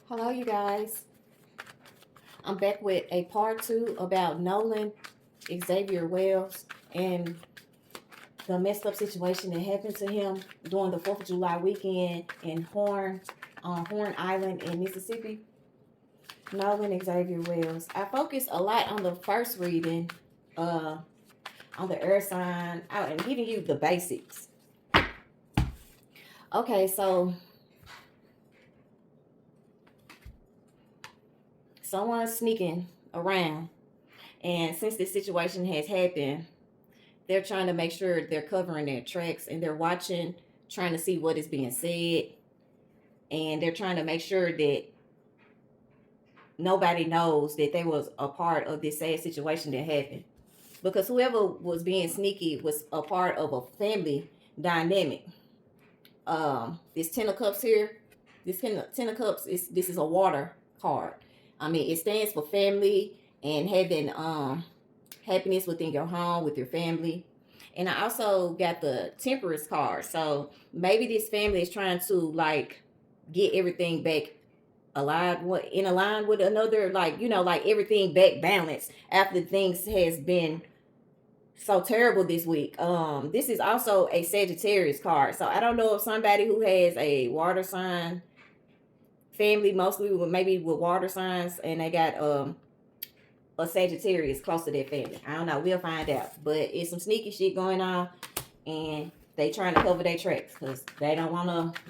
Hello, you guys. I'm back with a part 2 about Nolan Xavier Wells and the messed up situation that happened to him during the 4th of July weekend in Horn Island in Mississippi. Nolan Xavier Wells. I focused a lot on the first reading, on the air sign, and giving you the basics. Okay, so someone's sneaking around, and since this situation has happened, they're trying to make sure they're covering their tracks, and they're watching, trying to see what is being said, and they're trying to make sure that nobody knows that they was a part of this sad situation that happened, because whoever was being sneaky was a part of a family dynamic. This 10 of cups here, this 10 of cups is a water card. I mean, it stands for family and having happiness within your home with your family. And I also got the Temperance card. So maybe this family is trying to like get everything back aligned, in a line with another, like, like everything back balanced after things has been so terrible this week. This is also a Sagittarius card. So I don't know if somebody who has a water sign family, mostly maybe with water signs, and they got a Sagittarius close to their family. I don't know. We'll find out. But it's some sneaky shit going on, and they trying to cover their tracks because they don't want to,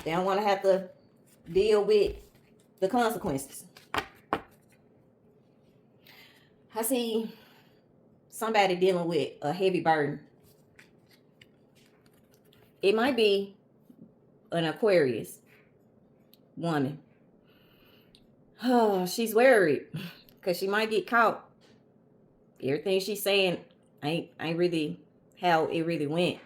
they don't want to have to deal with the consequences. I see somebody dealing with a heavy burden. It might be an Aquarius woman. Oh, she's worried because she might get caught. Everything she's saying ain't really how it really went,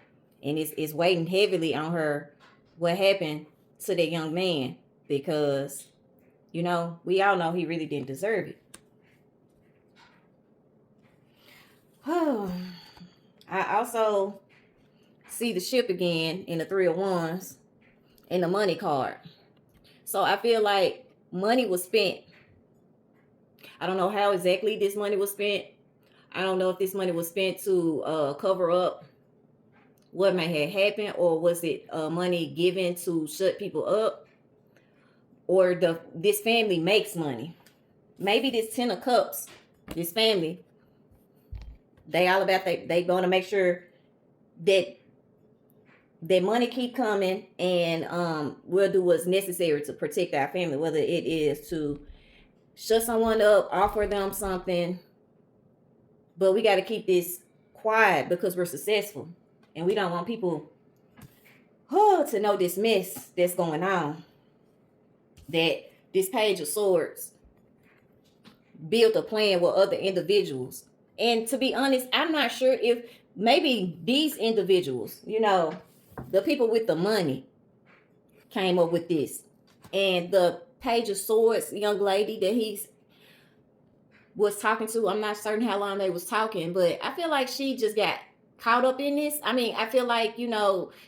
and it's weighing heavily on her what happened to that young man, because we all know he really didn't deserve it. Oh, I also see the ship again in the 3 of Wands and the money card. So I feel like money was spent. I don't know how exactly this money was spent. I don't know if this money was spent to cover up what may have happened, or was it money given to shut people up, or this family makes money. Maybe this 10 of Cups, this family, they all about they want to make sure that money keep coming, and we'll do what's necessary to protect our family, whether it is to shut someone up, offer them something, but we got to keep this quiet because we're successful, and we don't want people to know this mess that's going on. That this Page of Swords built a plan with other individuals, and to be honest, I'm not sure if maybe these individuals, the people with the money, came up with this. And the Page of Swords young lady that he was talking to, I'm not certain how long they was talking, but I feel like she just got caught up in this. I mean, I feel like,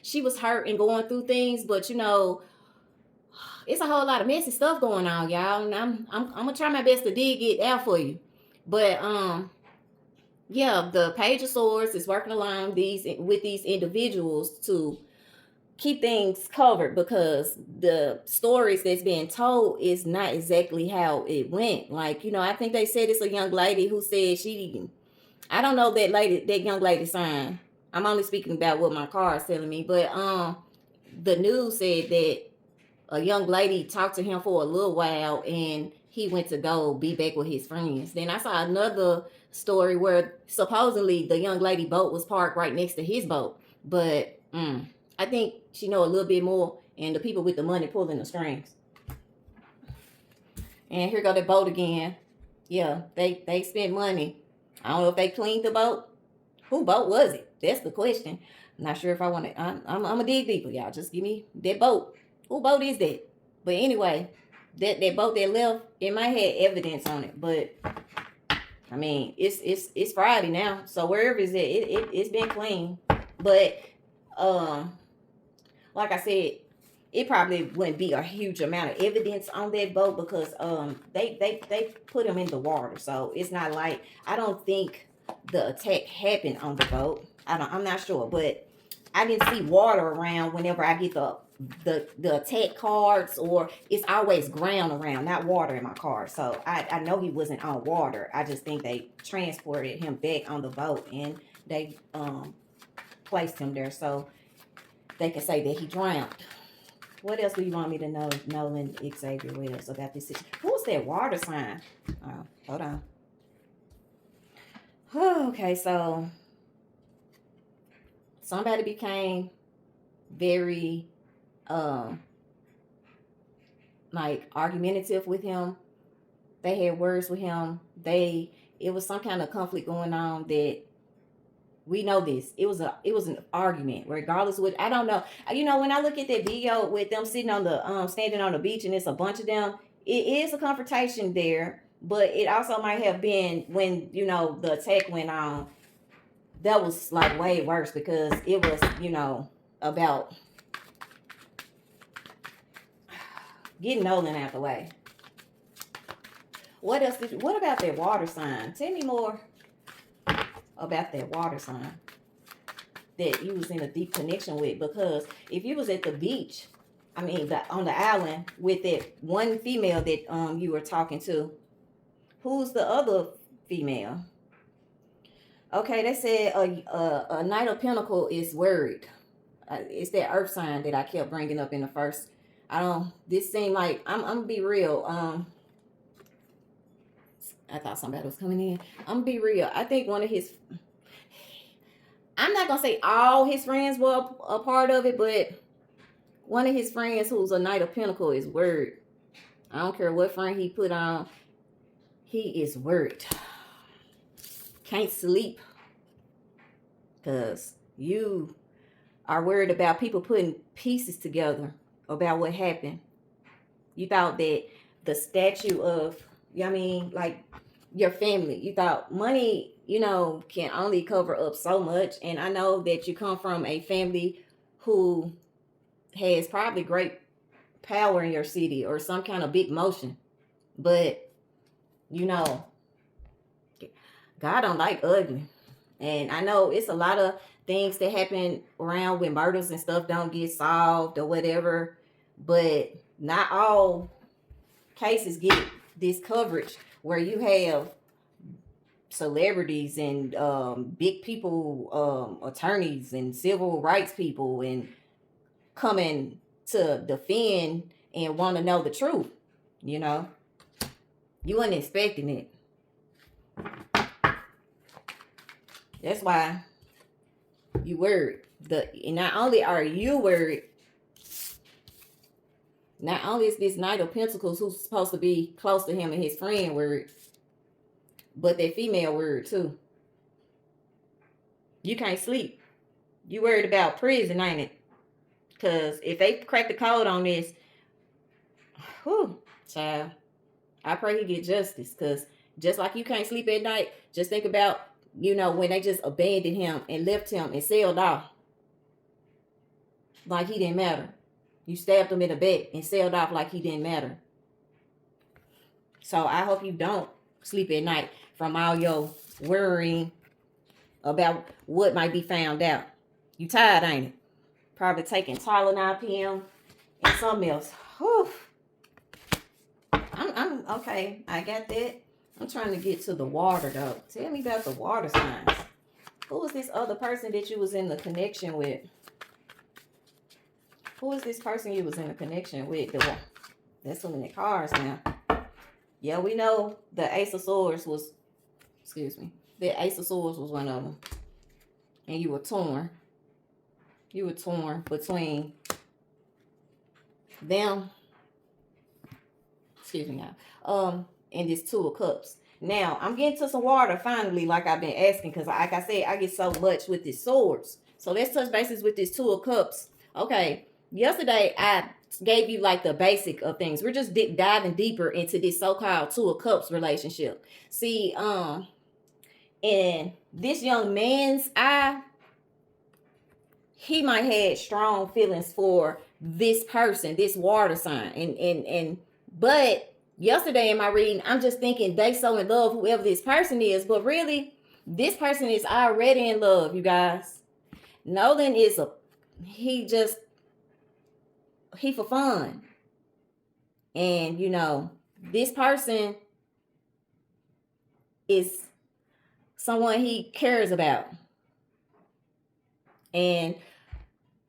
she was hurt and going through things, but it's a whole lot of messy stuff going on, y'all. And I'm gonna try my best to dig it out for you. But yeah, the Page of Swords is working along with these individuals to keep things covered, because the stories that's being told is not exactly how it went. Like, I think they said it's a young lady who said I don't know that young lady sign. I'm only speaking about what my car is telling me, but the news said that a young lady talked to him for a little while, and he went to go be back with his friends. Then I saw another story where supposedly the young lady boat was parked right next to his boat, but I think she know a little bit more, and the people with the money pulling the strings. And here go the boat again. Yeah, they spent money. I don't know if they cleaned the boat. Who boat was it? That's the question. I'm not sure if I want to. I'm gonna dig deeper, y'all. Just give me that boat. Who boat is that? But anyway, that boat that left, it might have evidence on it, but I mean, it's Friday now, so wherever it's at, it's been clean. But like I said, it probably wouldn't be a huge amount of evidence on that boat because they put him in the water. So it's not like, I don't think the attack happened on the boat. I'm not sure, but I didn't see water around whenever I get the attack cards, or it's always ground around, not water in my car. So I know he wasn't on water. I just think they transported him back on the boat and they placed him there so they can say that he drowned. What else do you want me to know, Nolan Xavier Wells, about this situation? Who's that water sign? Oh, hold on. Okay, so somebody became very like argumentative with him. They had words with him. It was some kind of conflict going on that we know this. It was an argument, regardless of what, I don't know. You know, when I look at that video with them sitting on the standing on the beach and it's a bunch of them, it is a confrontation there, but it also might have been when, you know, the attack went on. That was like way worse because it was, you know, about getting Nolan out the way. What else what about that water sign? Tell me more about that water sign that you was in a deep connection with, because if you was at the beach, I mean on the island with that one female that you were talking to, who's the other female? Okay, they said a Knight of Pentacle is worried. It's that earth sign that I kept bringing up in the first. This seemed like, I'm gonna be real. I thought somebody was coming in. I'm gonna be real. I think one of his, I'm not gonna say all his friends were a part of it, but one of his friends who's a Knight of Pentacle is worried. I don't care what friend he put on, he is worried. Can't sleep because you are worried about people putting pieces together about what happened. You thought that the statue of, I mean, like your family, you thought money, you know, can only cover up so much. And I know that you come from a family who has probably great power in your city or some kind of big motion, but you know, God don't like ugly. And I know it's a lot of things that happen around when murders and stuff don't get solved or whatever, but not all cases get this coverage where you have celebrities and big people, attorneys and civil rights people, and coming to defend and want to know the truth. You know, you weren't expecting it. That's why you worried. And not only are you worried, not only is this Knight of Pentacles who's supposed to be close to him and his friend worried, but that female worried too. You can't sleep. You worried about prison, ain't it? Because if they crack the code on this, whew, child, I pray he get justice. Because just like you can't sleep at night, just think about, you know, when they just abandoned him and left him and sailed off like he didn't matter. You stabbed him in the back and sailed off like he didn't matter. So I hope you don't sleep at night from all your worrying about what might be found out. You tired, ain't it? Probably taking Tylenol PM and something else. Whew. I'm okay. I got that. I'm trying to get to the water though. Tell me about the water signs. Who was this other person that you was in the connection with? Who is this person you was in a connection with? That's so many cards now. Yeah, we know the Ace of Swords was, the Ace of Swords was one of them. And you were torn. You were torn between them, and this Two of Cups. Now, I'm getting to some water finally, like I've been asking, because like I said, I get so much with these swords. So let's touch bases with this Two of Cups. Okay. Yesterday, I gave you like the basic of things. We're just diving deeper into this so-called Two of Cups relationship. See, in this young man's eye, he might have strong feelings for this person, this water sign. But yesterday in my reading, I'm just thinking they so in love, whoever this person is, but really, this person is already in love, you guys. Nolan is he for fun. And you know, this person is someone he cares about. And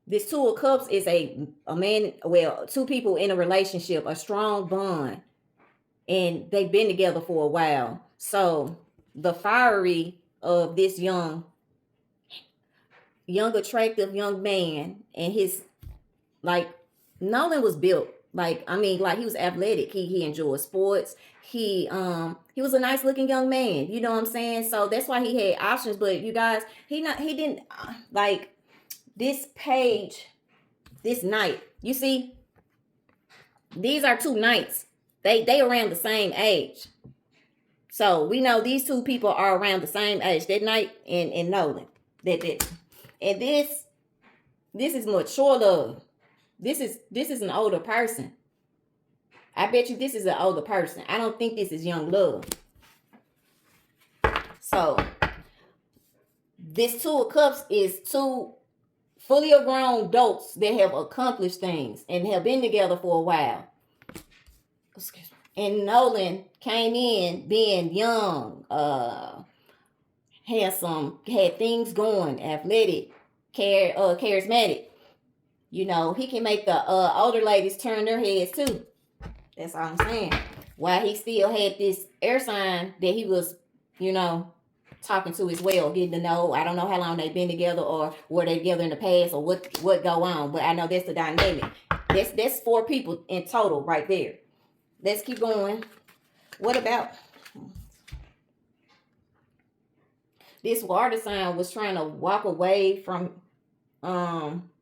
this Two of Cups is a man, well, two people in a relationship, a strong bond, and they've been together for a while. So the fiery of this young attractive young man, and his, like, Nolan was built, like, I mean, like, he was athletic, he enjoyed sports, he was a nice looking young man, you know what I'm saying? So that's why he had options. But you guys, he didn't like this page, this knight, you see, these are two knights, they around the same age. So we know these two people are around the same age, that knight and Nolan. And this is mature love. This is an older person. I bet you this is an older person. I don't think this is young love. So this Two of Cups is two fully grown adults that have accomplished things and have been together for a while. Excuse me. And Nolan came in being young, handsome, had things going, athletic, charismatic. You know, he can make the older ladies turn their heads too. That's all I'm saying. While he still had this air sign that he was, you know, talking to as well, getting to know. I don't know how long they've been together or were they together in the past or what go on, but I know that's the dynamic. That's 4 people in total right there. Let's keep going. What about this water sign was trying to walk away from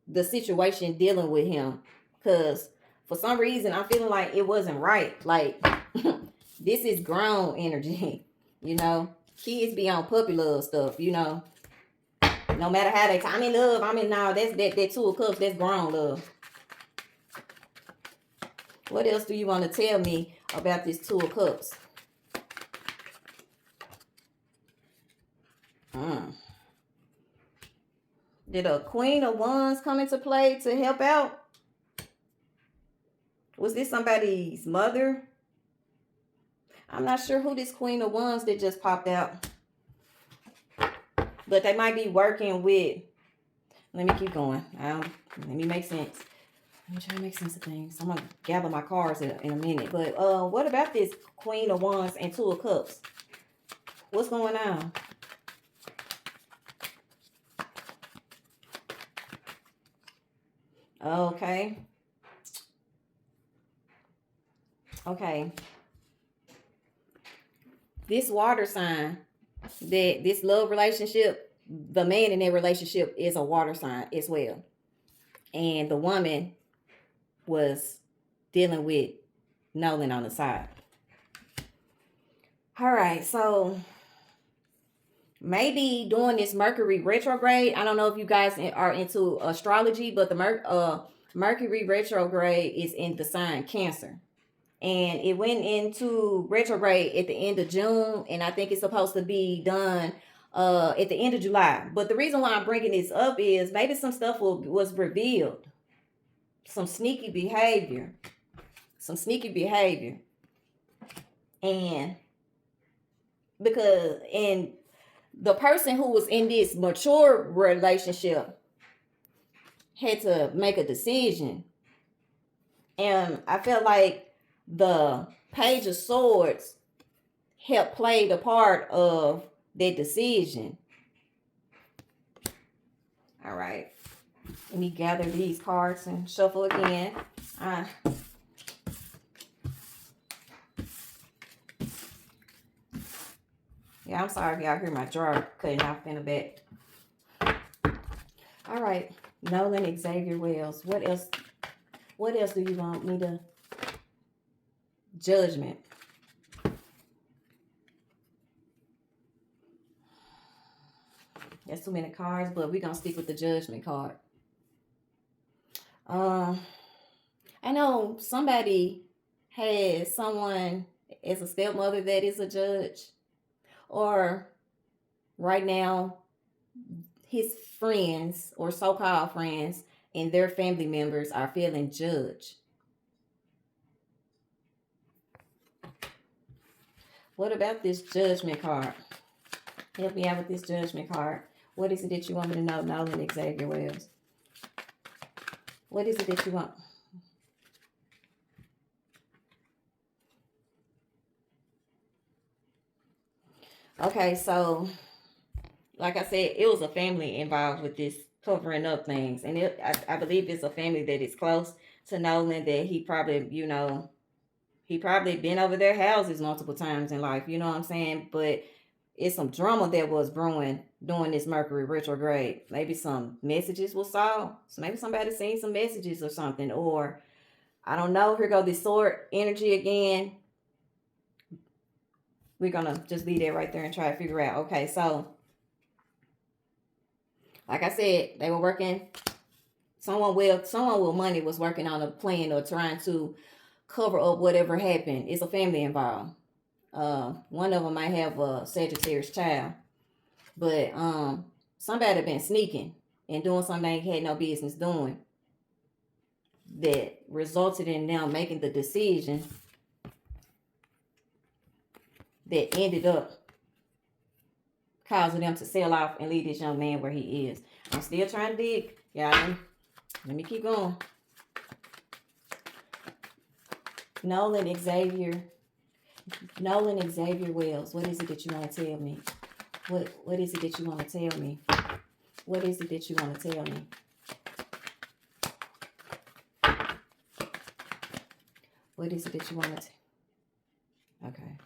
the situation dealing with him, because for some reason I'm feeling like it wasn't right. Like this is grown energy, you know. Kids be on puppy love stuff, you know. No matter how they I'm in love, I'm in now. That's that Two of Cups, that's grown love. What else do you want to tell me about this Two of Cups? Did a Queen of Wands come into play to help out? Was this somebody's mother? I'm not sure who this Queen of Wands that just popped out. But they might be working with... Let me keep going. Let me make sense. Let me try to make sense of things. I'm going to gather my cards in a minute. But what about this Queen of Wands and Two of Cups? What's going on? Okay. Okay. This water sign, that this love relationship, the man in that relationship is a water sign as well. And the woman was dealing with Nolan on the side. All right, so maybe during this Mercury retrograde, I don't know if you guys are into astrology, but the Mercury retrograde is in the sign Cancer. And it went into retrograde at the end of June, and I think it's supposed to be done at the end of July. But the reason why I'm bringing this up is maybe some stuff was revealed. Some sneaky behavior. And the person who was in this mature relationship had to make a decision. And I felt like the Page of Swords helped play the part of that decision. All right. Let me gather these cards and shuffle again. Yeah, I'm sorry if y'all hear my drawer cutting off in a bit. All right. Nolan Xavier Wells. What else do you want me to... Judgment. That's too many cards, but we're going to stick with the Judgment card. Um, I know somebody has someone as a stepmother that is a judge, or right now, his friends or so called friends and their family members are feeling judged. What about this judgment card? Help me out with this judgment card. What is it that you want me to know, Nolan Xavier Wells? What is it that you want? Okay, so like I said, it was a family involved with this covering up things. And I believe it's a family that is close to Nolan, that he probably, he probably been over their houses multiple times in life, you know what I'm saying? But it's some drama that was brewing during this Mercury retrograde. Maybe some messages were saw. So maybe somebody seen some messages or something. Or I don't know. Here go this sword energy again. We're gonna just leave that right there and try to figure out. Okay, so like I said, they were working. Someone with money was working on a plan or trying to cover up whatever happened. It's a family involved. One of them might have a Sagittarius child, but somebody been sneaking and doing something they had no business doing, that resulted in them making the decision that ended up causing them to sell off and leave this young man where he is. I'm still trying to dig. Y'all, let me keep going. Nolan Xavier Wells, what is it that you want to tell me? What is it that you want to tell me? What is it that you want to tell me? What is it that you want to Okay.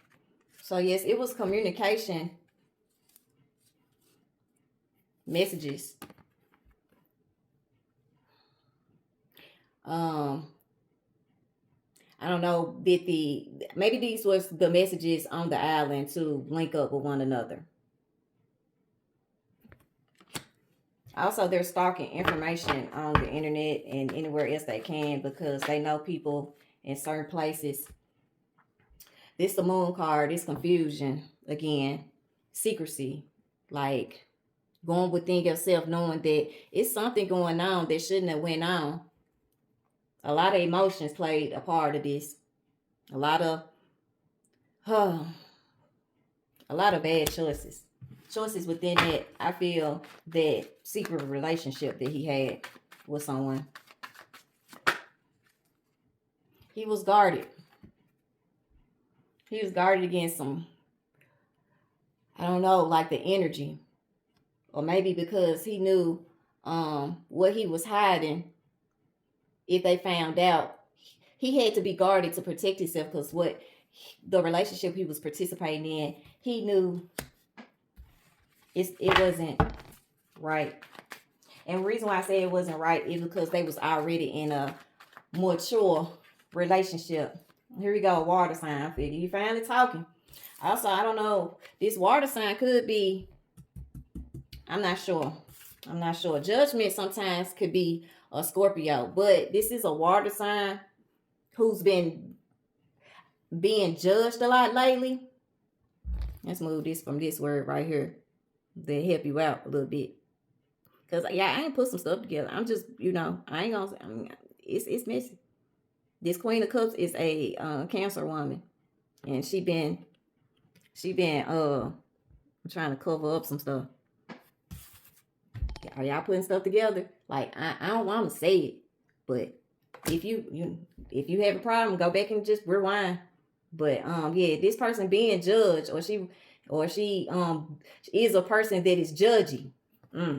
So yes, it was communication messages. I don't know, maybe these was the messages on the island to link up with one another. Also, they're stalking information on the internet and anywhere else they can because they know people in certain places. This the moon card, this confusion again, secrecy, like going within yourself, knowing that it's something going on that shouldn't have went on. A lot of emotions played a part of this. A lot of bad choices. Choices within that, I feel, that secret relationship that he had with someone. He was guarded. He was guarded against some, I don't know, like the energy. Or maybe because he knew what he was hiding. If they found out, he had to be guarded to protect himself, because what the relationship he was participating in, he knew it wasn't right. And the reason why I say it wasn't right is because they was already in a mature relationship. Here we go, water sign. I figure you finally talking. Also, I don't know, this water sign could be, I'm not sure. Judgment sometimes could be a Scorpio, but this is a water sign who's been being judged a lot lately. Let's move this from this word right here to help you out a little bit. Because, yeah, I ain't put some stuff together. I'm just, I ain't gonna, it's messy. This Queen of Cups is a Cancer woman. And she been trying to cover up some stuff. Are y'all putting stuff together? Like, I don't want to say it, but if you have a problem, go back and just rewind. But yeah, this person being judged, or she is a person that is judgy. All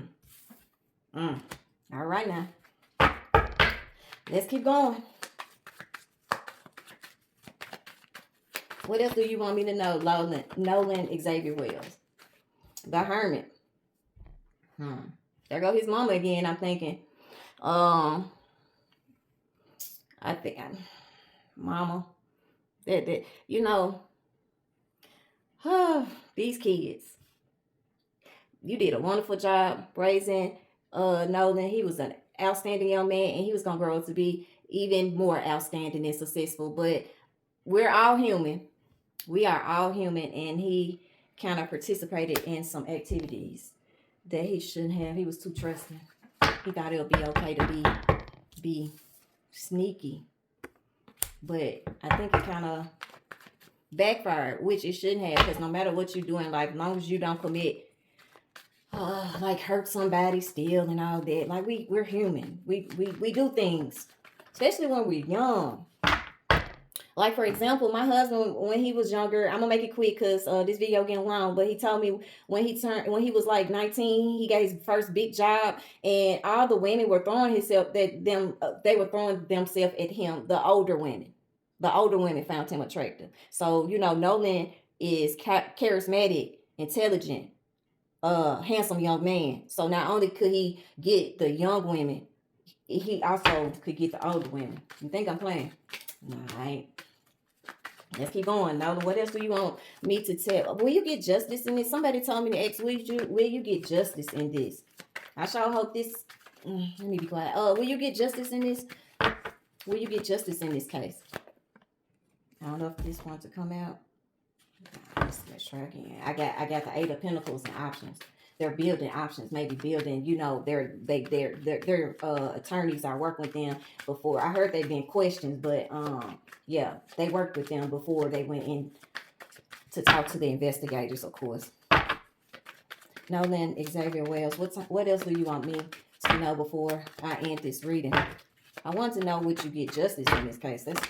right now, let's keep going. What else do you want me to know, Nolan Xavier Wells? The Hermit. There go his mama again. I'm thinking, I think, mama, that these kids. You did a wonderful job raising Nolan. He was an outstanding young man, and he was gonna grow up to be even more outstanding and successful. But we're all human. We are all human, and he kind of participated in some activities that he shouldn't have. He was too trusting. He thought it would be okay to be sneaky, but I think it kind of backfired, which it shouldn't have, because no matter what you do in life, as long as you don't commit like hurt somebody, steal and all that, like we're human. We do things, especially when we're young. Like, for example, my husband, when he was younger, I'm gonna make it quick because this video getting long, but he told me when he was like 19, he got his first big job, and all the women were throwing they were throwing themselves at him. The older women found him attractive. So, Nolan is charismatic, intelligent, handsome young man. So not only could he get the young women, he also could get the older women. You think I'm playing? No, I ain't. Let's keep going. Now, what else do you want me to tell? Will you get justice in this? Somebody told me to ask, will you get justice in this? I sure hope this. Let me be quiet. Will you get justice in this? Will you get justice in this case? I don't know if this wants to come out. Let's try again. I got the 8 of Pentacles and options. They're building options, maybe building. Their attorneys are working with them before. I heard they've been questioned, but yeah, they worked with them before they went in to talk to the investigators, of course. Nolan Xavier Wells, what else do you want me to know before I end this reading? I want to know would you get justice in this case. That's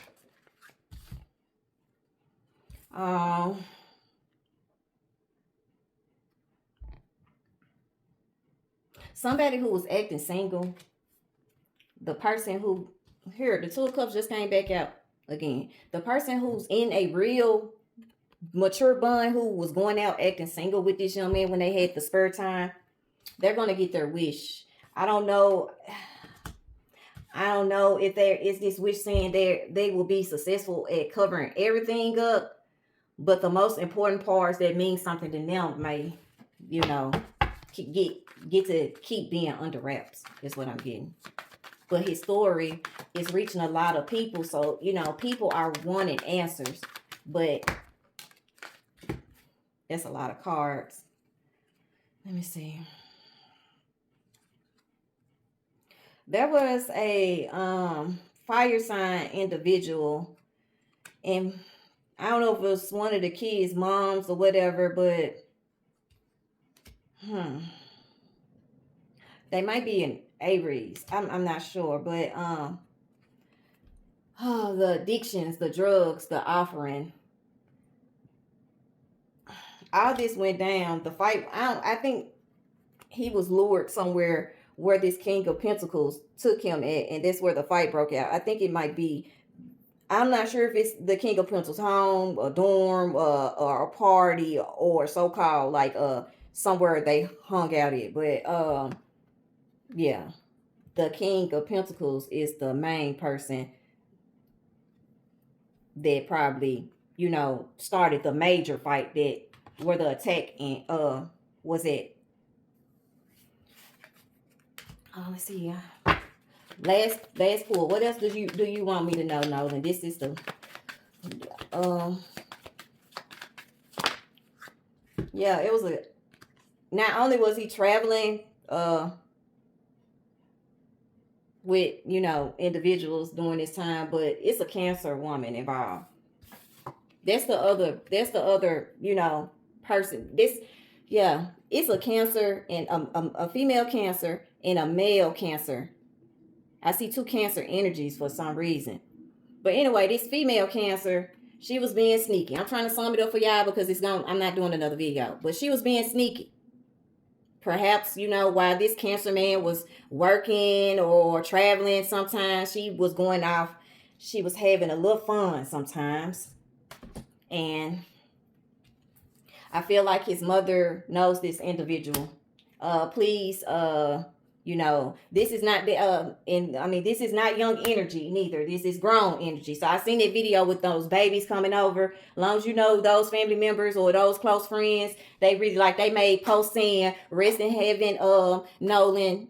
somebody who was acting single. The person who, here, the 2 of Cups just came back out again. The person who's in a real mature bond, who was going out acting single with this young man when they had the spare time, they're going to get their wish. I don't know if there is this wish saying they will be successful at covering everything up. But the most important parts that mean something to them may, get to keep being under wraps, is what I'm getting. But his story is reaching a lot of people. So, people are wanting answers. But that's a lot of cards. Let me see. There was a fire sign individual, and I don't know if it was one of the kids' moms or whatever, but they might be an Aries. I'm not sure, but the addictions, the drugs, the offering, all this went down. The fight, I think he was lured somewhere where this King of Pentacles took him at, and that's where the fight broke out. I think it might be, I'm not sure if it's the King of Pentacles home, a dorm, or a party, or so-called like somewhere they hung out at. But yeah, the King of Pentacles is the main person that probably, started the major fight that where the attack and was at. Let's see. Last pull. What else do you want me to know, Nolan? This is the yeah, it was a, not only was he traveling with, individuals during this time, but it's a Cancer woman involved. That's the other, person. It's a Cancer and a female Cancer and a male Cancer. I see 2 Cancer energies for some reason. But anyway, this female Cancer, she was being sneaky. I'm trying to sum it up for y'all because I'm not doing another video. But she was being sneaky. Perhaps, while this Cancer man was working or traveling sometimes, she was going off. She was having a little fun sometimes. And I feel like his mother knows this individual. Please, this is not this is not young energy neither. This is grown energy. So I seen that video with those babies coming over. As long as those family members or those close friends, they really they made posts saying, rest in heaven, Nolan,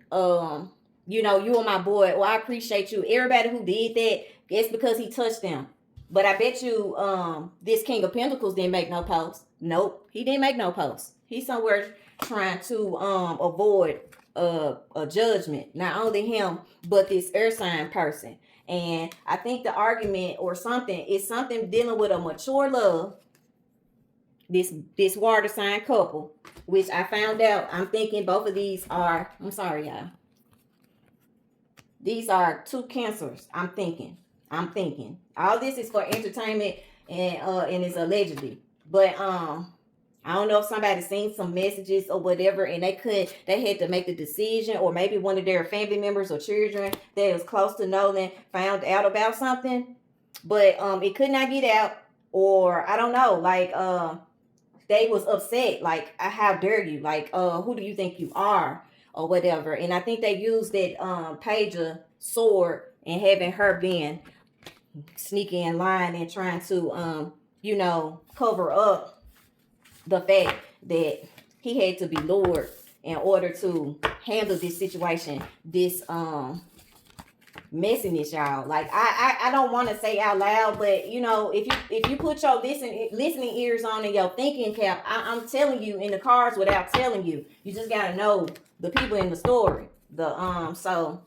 you know, you are my boy, or I appreciate you. Everybody who did that, it's because he touched them. But I bet you this King of Pentacles didn't make no post. Nope, he didn't make no post. He's somewhere trying to avoid a judgment. Not only him, but this earth sign person. And I think the argument or something is something dealing with a mature love. This water sign couple, which I found out, I'm thinking both of these are, I'm sorry, y'all. These are two cancers. I'm thinking. All this is for entertainment and it's allegedly. But I don't know if somebody seen some messages or whatever, and they had to make the decision, or maybe one of their family members or children that was close to Nolan found out about something, but it could not get out, or I don't know, like they was upset, like how dare you, like who do you think you are, or whatever. And I think they used that page of sword and having her being sneaky and lying and trying to you know, cover up the fact that he had to be lured in order to handle this situation, this messiness, y'all. Like I don't want to say out loud, but you know, if you put your listening ears on and your thinking cap, I'm telling you in the cards without telling you. You just gotta know the people in the story. So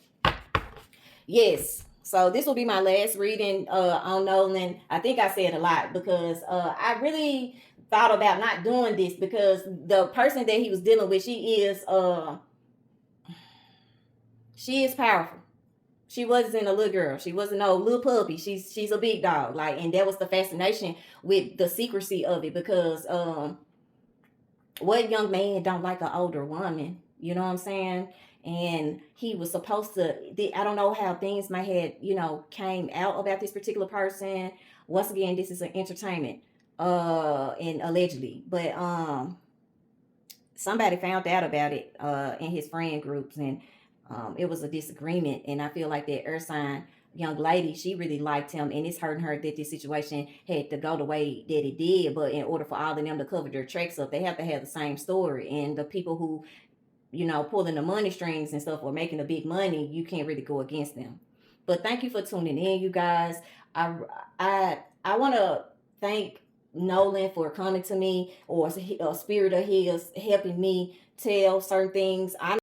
yes. So this will be my last reading on Nolan. I think I said a lot because I really thought about not doing this because the person that he was dealing with, she is powerful. She wasn't a little girl. She wasn't no little puppy. She's a big dog. Like, and that was the fascination with the secrecy of it, because what young man don't like an older woman? You know what I'm saying? And he was supposed to, I don't know how things might have, you know, came out about this particular person. Once again, this is an entertainment and allegedly, but somebody found out about it in his friend groups, and it was a disagreement. And I feel like that earth sign young lady, she really liked him, and it's hurting her that this situation had to go the way that it did. But in order for all of them to cover their tracks up, they have to have the same story. And the people who, you know, pulling the money strings and stuff or making the big money, you can't really go against them. But thank you for tuning in, you guys. I want to thank Nolan for coming to me, or a spirit of his helping me tell certain things. I